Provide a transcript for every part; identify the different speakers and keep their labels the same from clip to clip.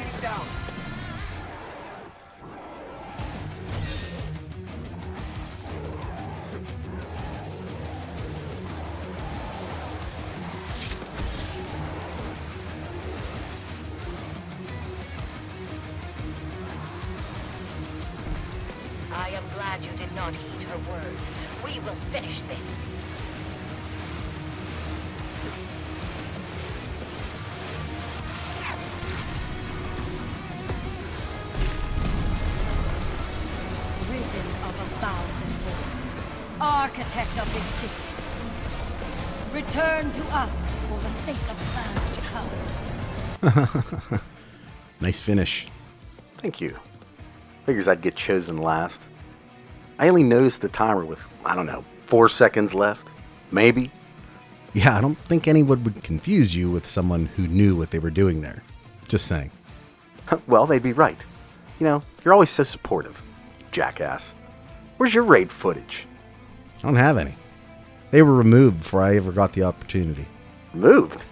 Speaker 1: Face down.
Speaker 2: I am glad you did not heed her words. We will finish this.
Speaker 3: Risen of 1,000 voices, architect of this city, return to us for the sake of plans to come.
Speaker 4: Nice finish.
Speaker 5: Thank you. Figures I'd get chosen last. I only noticed the timer with, I don't know, 4 seconds left. Maybe.
Speaker 4: Yeah, I don't think anyone would confuse you with someone who knew what they were doing there. Just saying.
Speaker 5: Well, they'd be right. You know, you're always so supportive, jackass. Where's your raid footage?
Speaker 4: I don't have any. They were removed before I ever got the opportunity.
Speaker 5: Removed?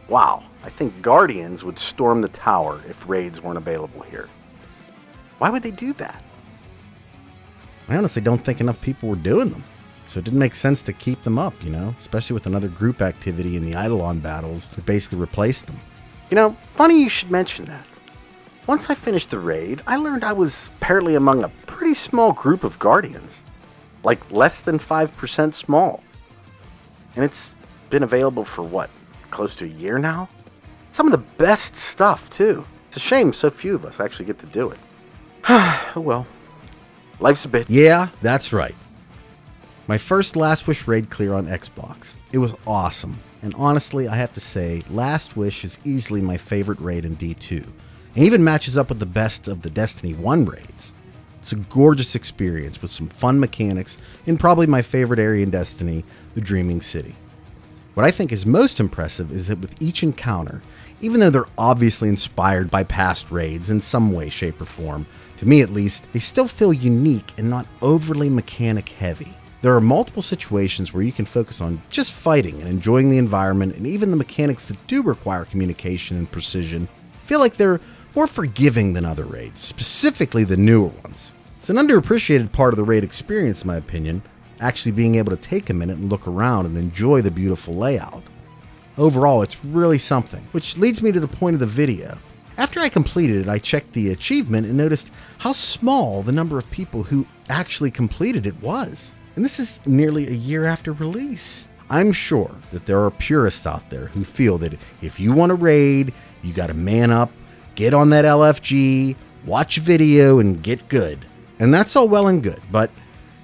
Speaker 5: Wow, I think Guardians would storm the tower if raids weren't available here. Why would they do that?
Speaker 4: I honestly don't think enough people were doing them. So it didn't make sense to keep them up, you know, especially with another group activity in the Eidolon battles that basically replaced them.
Speaker 5: You know, funny you should mention that. Once I finished the raid, I learned I was apparently among a pretty small group of Guardians. Like less than 5% small. And it's been available for what, close to a year now? Some of the best stuff, too. It's a shame so few of us actually get to do it. Oh well. Life's a bitch.
Speaker 4: Yeah, that's right. My first Last Wish raid clear on Xbox. It was awesome. And honestly, I have to say, Last Wish is easily my favorite raid in D2. And even matches up with the best of the Destiny 1 raids. It's a gorgeous experience with some fun mechanics in probably my favorite area in Destiny, the Dreaming City. What I think is most impressive is that with each encounter, even though they're obviously inspired by past raids in some way, shape, or form, to me at least, they still feel unique and not overly mechanic heavy. There are multiple situations where you can focus on just fighting and enjoying the environment, and even the mechanics that do require communication and precision feel like they're more forgiving than other raids, specifically the newer ones. It's an underappreciated part of the raid experience, in my opinion, actually being able to take a minute and look around and enjoy the beautiful layout. Overall, it's really something, which leads me to the point of the video. After I completed it, I checked the achievement and noticed how small the number of people who actually completed it was. And this is nearly a year after release. I'm sure that there are purists out there who feel that if you want to raid, you gotta man up, get on that LFG, watch a video, and get good. And that's all well and good, but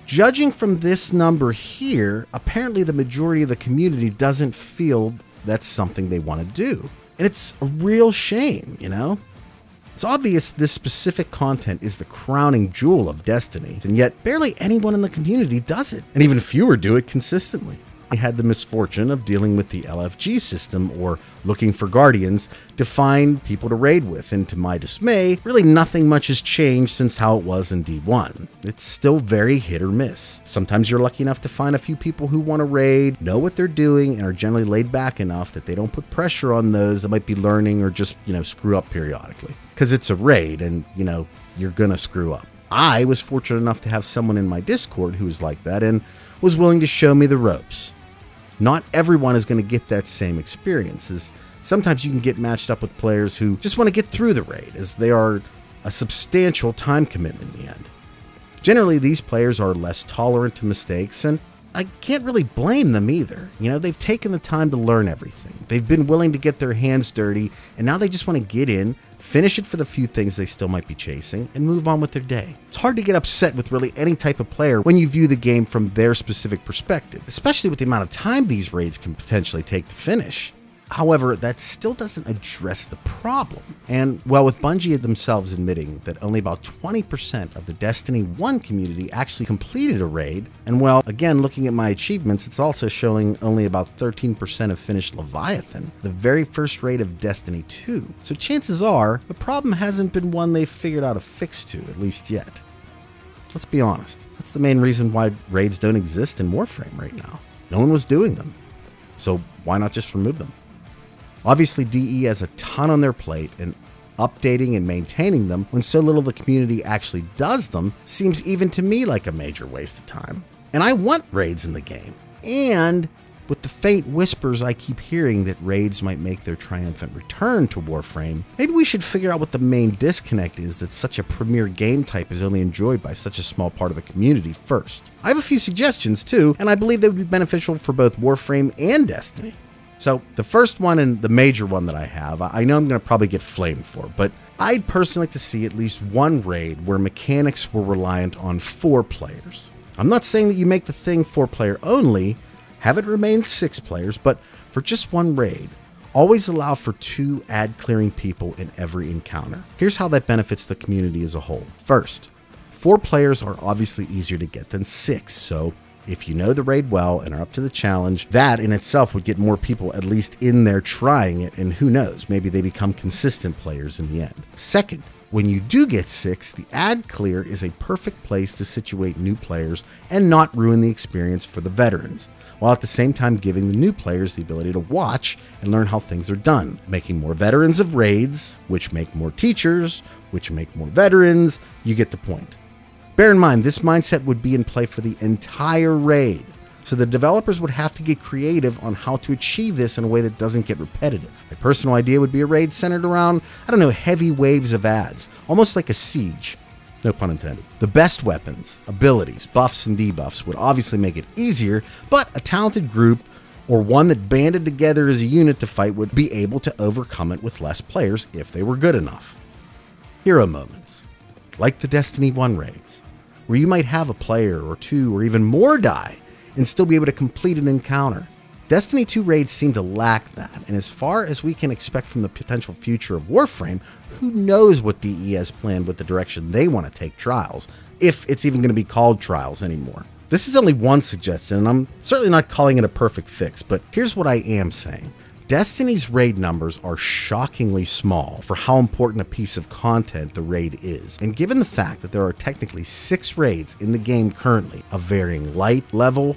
Speaker 4: judging from this number here, apparently the majority of the community doesn't feel that's something they want to do. And it's a real shame, you know? It's obvious this specific content is the crowning jewel of Destiny, and yet barely anyone in the community does it, and even fewer do it consistently. I had the misfortune of dealing with the LFG system, or looking for Guardians, to find people to raid with, and to my dismay, really nothing much has changed since how it was in D1. It's still very hit or miss. Sometimes you're lucky enough to find a few people who want to raid, know what they're doing, and are generally laid back enough that they don't put pressure on those that might be learning or just, screw up periodically. Because it's a raid, and, you're gonna screw up. I was fortunate enough to have someone in my Discord who was like that, and was willing to show me the ropes. Not everyone is going to get that same experience, as sometimes you can get matched up with players who just want to get through the raid, as they are a substantial time commitment in the end. Generally, these players are less tolerant to mistakes, and I can't really blame them either. They've taken the time to learn everything. They've been willing to get their hands dirty, and now they just want to get in, finish it for the few things they still might be chasing, and move on with their day. It's hard to get upset with really any type of player when you view the game from their specific perspective, especially with the amount of time these raids can potentially take to finish. However, that still doesn't address the problem. And well, with Bungie themselves admitting that only about 20% of the Destiny 1 community actually completed a raid, and well, again, looking at my achievements, it's also showing only about 13% have finished Leviathan, the very first raid of Destiny 2. So chances are, the problem hasn't been one they've figured out a fix to, at least yet. Let's be honest, that's the main reason why raids don't exist in Warframe right now. No one was doing them. So why not just remove them? Obviously, DE has a ton on their plate, and Updating and maintaining them when so little of the community actually does them seems even to me like a major waste of time. And I want raids in the game. And with the faint whispers I keep hearing that raids might make their triumphant return to Warframe, maybe we should figure out what the main disconnect is that such a premier game type is only enjoyed by such a small part of the community first. I have a few suggestions too, and I believe they would be beneficial for both Warframe and Destiny. So the first one and the major one that I have, I know I'm going to probably get flamed for, but I'd personally like to see at least one raid where mechanics were reliant on 4 players. I'm not saying that you make the thing 4-player only, have it remain 6 players, but for just one raid, always allow for 2 ad-clearing people in every encounter. Here's how that benefits the community as a whole. First, 4 players are obviously easier to get than 6, so if you know the raid well and are up to the challenge, that in itself would get more people at least in there trying it, and who knows, maybe they become consistent players in the end. Second, when you do get 6, the ad clear is a perfect place to situate new players and not ruin the experience for the veterans, while at the same time giving the new players the ability to watch and learn how things are done, making more veterans of raids, which make more teachers, which make more veterans. You get the point. Bear in mind, this mindset would be in play for the entire raid, so the developers would have to get creative on how to achieve this in a way that doesn't get repetitive. My personal idea would be a raid centered around, heavy waves of ads, almost like a SIEGE. No pun intended. The best weapons, abilities, buffs, and debuffs would obviously make it easier, but a talented group or one that banded together as a unit to fight would be able to overcome it with less players if they were good enough. Hero moments, like the Destiny 1 raids, where you might have a player or 2 or even more die and still be able to complete an encounter. Destiny 2 raids seem to lack that, and as far as we can expect from the potential future of Warframe, who knows what DE has planned with the direction they want to take Trials, if it's even going to be called Trials anymore. This is only one suggestion, and I'm certainly not calling it a perfect fix, but here's what I am saying. Destiny's raid numbers are shockingly small for how important a piece of content the raid is, and given the fact that there are technically 6 raids in the game currently of varying light, level,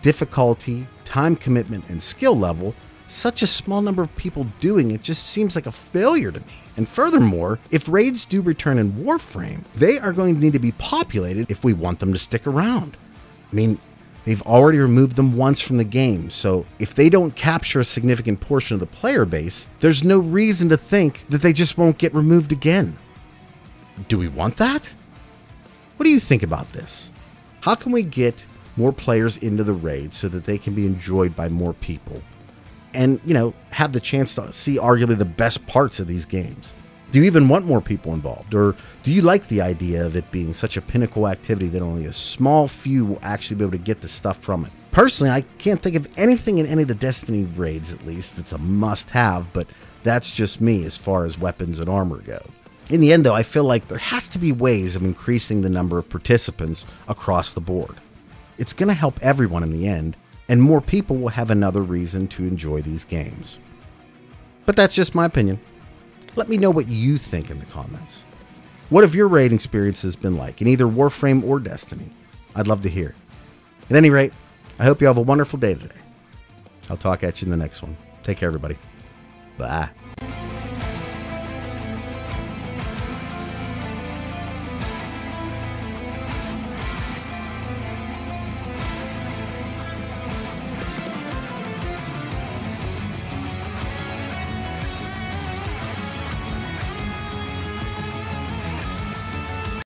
Speaker 4: difficulty, time commitment, and skill level, such a small number of people doing it just seems like a failure to me. And furthermore, if raids do return in Warframe, they are going to need to be populated if we want them to stick around. I mean, they've already removed them once from the game, so if they don't capture a significant portion of the player base, there's no reason to think that they just won't get removed again. Do we want that? What do you think about this? How can we get more players into the raid so that they can be enjoyed by more people and, have the chance to see arguably the best parts of these games? Do you even want more people involved, or do you like the idea of it being such a pinnacle activity that only a small few will actually be able to get the stuff from it? Personally, I can't think of anything in any of the Destiny raids, at least, that's a must-have, but that's just me as far as weapons and armor go. In the end, though, I feel like there has to be ways of increasing the number of participants across the board. It's going to help everyone in the end, and more people will have another reason to enjoy these games. But that's just my opinion. Let me know what you think in the comments. What have your raid experiences been like in either Warframe or Destiny? I'd love to hear. At any rate, I hope you have a wonderful day today. I'll talk at you in the next one. Take care, everybody. Bye.